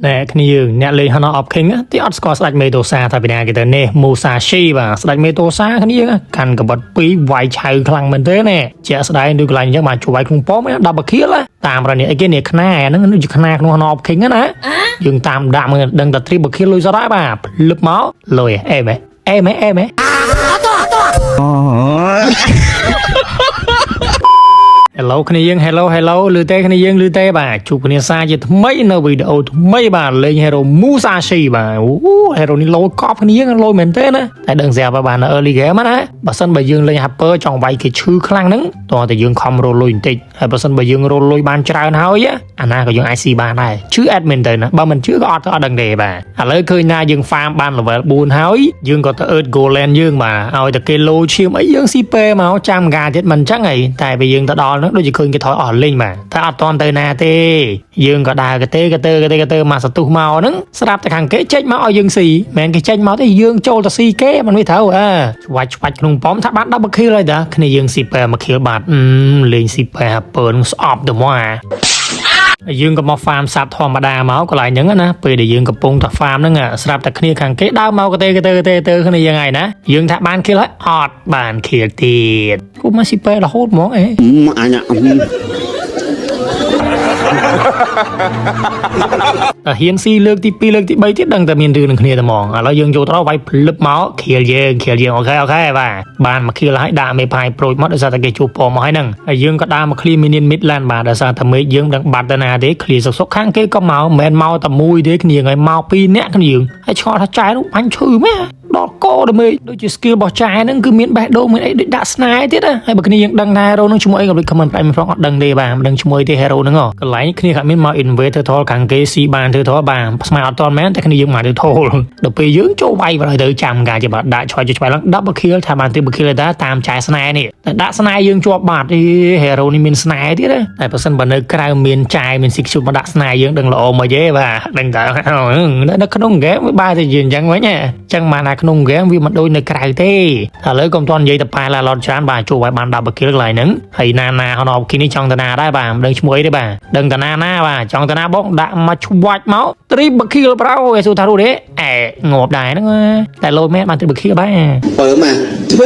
ណែគ្នាយើងអ្នកលេង Honor of King ទីអត់ស្គាល់ស្ដេចមេតូសាថាពីណាគេទៅនេះ Musashi បាទស្ដេចមេតូសាគ្នាយើងកាន់កបិត2វាយឆៅខ្លាំងមែនទេណែជាក់ស្ដែងដូចកន្លែងអញ្ចឹងបាទជួយវាយក្នុងប៉ម10បខៀលតាមរនេះអីគេនេះខ្នាហ្នឹងដូចជាខ្នាក្នុង Honor of King ណាយើងតាមដាក់មើលដឹងតែ3បខៀលលុយសតហើយបាទភ្លឹបមកលុយអេមែអេមែអេមែHello គ្នាយើង Hello លឺទេគ្នាយើងលឺទេបាទជួបគ្នាសារជាថ្មីនៅវីដេអូថ្មីបាទលេង Hero Musashi បាទអូ Hero នេះលុយកប់គ្នាយើងលុយមែនទេណាតែដឹងស្រាប់បាទនៅ early game ណាបើសិនបើយើងលេង Hyper ចង់វាយគេឈឺខ្លាំងហ្នឹងតោះតែយើងខំរលុយបន្តិចហើយបើសិនបើយើងរលុយបានច្រើនហើយអាណាក៏យើងអាចស៊ីបានដែរជឿ admin ទៅណាបើមិនជឿក៏អត់ដឹងទេបាទឥឡូវឃើញណាយើង farm បាន level 4 ហើយយើងក៏ទៅ earth golem យើងបាទឲ្យតែគេលោឈាមអីយើងស៊ីពេមកចាំកាទៀតមិនអញ្ចឹងហីតែពេលយើងទៅដល់ហ្នឹងដូចជាឃើញគេថយអស់លេងបាទតែអត់តន់ទៅណាទេយើងក៏ដើរកទេមកសទុះមកហ្នឹងស្រាប់តែខាងគេចេញមកឲ្យយើងស៊ីមិនគេចេញមកទេយើងចូលទៅស៊ីគេមិនវាត្រូវឆ្វាច់ក្នុងប៉មថាបាន10 kill ហើយតាគ្នាយើងស៊ីពេ1 kill បាទលេងស៊ីពេពើនឹងស្អប់ទៅមកយើងក៏មក farm សត្វធម្មតាមកកន្លែងហ្នឹងណាពេលដែលយើងកំពុងតែ farm ហ្នឹងស្រាប់តែគ្នាខាងគេដើរមកកទេគ្នាយ៉ាងហើយណាយើងថាបាន kill ហើយអត់បាន kill ទៀតគូមកស៊ីពេរហូតហ្មងអញហ៊ានស៊ីលើកទី2លើកទី3ទៀតដឹងតែមានរឿងនឹងគ្នាតែហ្មងឥឡូវយើងចូលទៅវាយភ្លឹបមកខៀលយើងអូខេបាទបានមកខៀលហើយដាក់មេផាយប្រូចមកដោយសារតែគេជួបពមកហើយហ្នឹងហើយយើងក៏ដើរមកឃ្លីមីនីន Midland បាទដោយសារតែមេឃយើងដឹងបាត់ទៅណាទេឃ្លីសុកខាងគេក៏មកមិនមែនមកតែមួយទេគ្នាហើយមក2នាក់គ្នាយើងហើយឆ្ងល់ថាចែនោះបាញ់ឈឺមែនដល់កោដល់មេឃដូចជា skill របស់ចែហ្នឹងគឺមានបេះដូងមានអីដូចដាក់ស្នេហ៍ទៀតហើយបើគ្នាយើងដឹងថា hero ហ្នឹងឈ្មោះអីក៏ដូច comment ផ្លែមិនផងអត់ដឹងទេបាទមិនដឹងឈ្មោះអីទេ hero ហ្នឹងកន្លែងគ្នាគាត់មានមក invade ទៅថលខាងគេស៊ីបានទៅថលបាទស្មានអត់តមែនតែគ្នាយើងមកទៅថលដល់ពេលយើងចូលវាយបរទៅចាំការជាបាទដាក់ឆ្វៃឡើង10 kill ថាបាន10 kill ដែរតាមចែស្នេហ៍នេះតែដាក់ស្នេហ៍យើងជាប់បាត់ hero នេះមានស្នេហ៍ទៀតតែបើសិនបើនៅក្រៅមានចែមាន secure មកដាក់ស្នេហ៍យើងដឹងល្អមកទេបាទដឹងតែនៅក្នុង game វាបែរទៅជាអញ្ចឹងវិញអញ្ចឹងមកណាក្នុង game វាមិនដូចនៅក្រៅទេឥឡូវកុំតន់និយាយទៅប៉ែឡាឡតច្រើនបាទចូលឲ្យបាន10 kill កន្លែងហ្នឹងហើយណាហនអបគីនេះចង់តាណាដែរបាទមិនដឹងឈ្មោះអីទេបាទដឹងតាណាបាទចង់តាណាបងដាក់មកឆ្វាច់មក3 kill ប្រោឯស៊ូថារូទេងាប់ដែរហ្នឹងតែលុយមែនបាន3 kill ដែរបើមកធ្វើ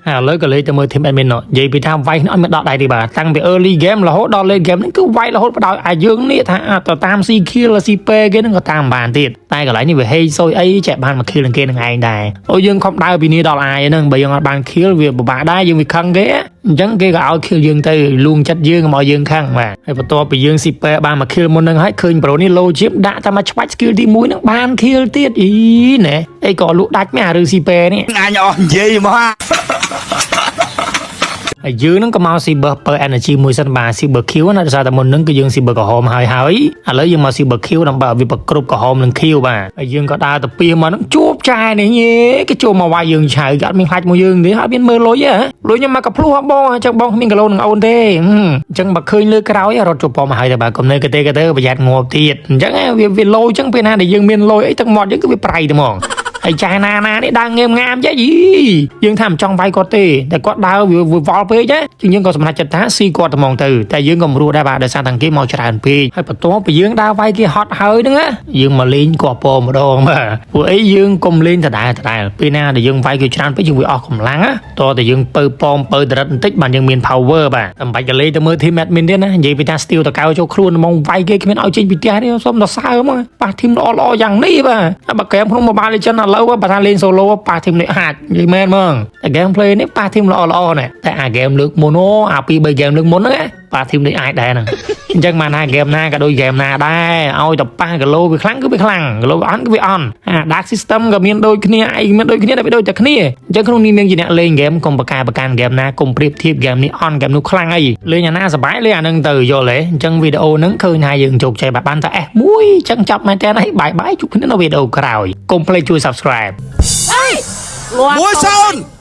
ឥឡូវក៏លេខទៅមើល team admin និយាយពីថាវាយអត់មានដកដៃទេបាទតាំងពី early game រហូតដល់ late game ហ្នឹងគឺវាយរហូតបដោយអាយើងនេះថាទៅតាម C kill C P គេហ្នឹងក៏តាមបានទៀតតែកន្លែងនេះវាហេសុយអីចេះបានមក kill នឹងគេនឹងឯងដែរអូយើងខំដើរពីនេះដល់អាយហ្នឹងបើយើងអត់បាន kill វាពិបាកដែរយើងវាខឹងគេអញ្ចឹងគេក៏ឲ្យ kill យើងទៅលួងចិត្តយើងមកយើងខឹងបាទហើយបន្ទាប់ពីយើង C P បានមក kill មុនហ្នឹងហើយឃើញ pro នេះ low chip ដាក់តែមកឆ្វាច់ skill ទី1ហ្នឹងបាន kill ទៀតអីណែអីក៏លក់ដាច់មែនអាឬ C P នេះអញអស់និយាយមកហើយយើងនឹងក៏មក Cyber Per Energy មួយសិនបាទ Cyber Q ណាដោយសារតែមុននឹងគឺយើង Cyber ក្រហមហើយឥឡូវយើងមក Cyber Q ដើម្បីឲ្យវាប្រគ្រប់ក្រហមនឹង Q បាទហើយយើងក៏ដើរទៅពីមកនឹងជួបចែនេះគេចូលមកវាយយើងឆៅគេអត់មានខ្លាចមកយើងទេអត់មានមើលលុយលុយខ្ញុំមកកភ្លោះបងអញ្ចឹងបងគ្មានគីឡូនឹងអូនទេអញ្ចឹងបើឃើញលើក្រោយរត់ចូលប៉មហើយតែបាទកុំនៅកទេប្រយ័ត្នងាប់ទៀតអញ្ចឹងវាលុយអញ្ចឹងពេលណាដែលយើងមានលុយអីទឹកមាត់យើងគឺវាប្រៃតែហ្មងហើយចាណានេះដើរងាមចេះយើងថាមិនចង់វាយគាត់ទេតែគាត់ដើរវាវល់ពេកយើងក៏សម្រេចចិត្តថាស៊ីគាត់ត្មងទៅតែយើងក៏មិនរួចដែរបាទដោយសារតែគេមកច្រើនពេកហើយបន្ទាប់ពីយើងដើរវាយគេហត់ហើយហ្នឹងយើងមកលេងគាត់ពម្ដងបាទពួកអីយើងកុំលេងដដែលពេលណាដែលយើងវាយគេច្រើនពេកយើងវាអស់កម្លាំងតោះតែយើងពើប៉មពើដរិតបន្តិចបានយើងមាន power បាទមិនបាច់ទៅលេងទៅមើល team admin ទេណានិយាយពីថា steal តកៅចូលខ្លួនហ្មងវាយគេគ្មានឲ្យចេញពីផ្ទះទេសុំដល់សើមកប៉ះ team ល្អយ៉ាងនេះបាទបើហ្គេមក្នុង Mobile Legendsឥឡូវបើថាលេង solo ប៉ះ team នេះអាចនិយាយមែនហ្មងតែ gameplay នេះប៉ះ team ល្អណែតែអា game លើកមុនអា2 3 game លើកមុនហ្នឹងប៉ះ team នេះអាចដែរហ្នឹងអញ្ចឹងមកណា game ណាក៏ដូច game ណាដែរឲ្យតែប៉ះគីឡូវាខ្លាំងគឺវាខ្លាំងគីឡូអន់គឺវាអន់dark system ក៏មានដូចគ្នាឯងមានដូចគ្នាតែវាដូចតែគ្នាអញ្ចឹងក្នុងនេះមានជាអ្នកលេង game កុំប្រកាន់ game ណាកុំប្រៀបធៀប game នេះអន់ game នោះខ្លាំងអីលេងអាណាសប្បាយលេងអាហ្នឹងទៅយល់ទេអញ្ចឹងវីដេអូហ្នឹងឃើញថាយើងជោគជ័យបានតែមួយអញ្ចឹងចាប់មែនតើបាយជួបគ្នានៅវីដេអូក្រោយកុំភ្លេចជួយ subscribe មួយសូន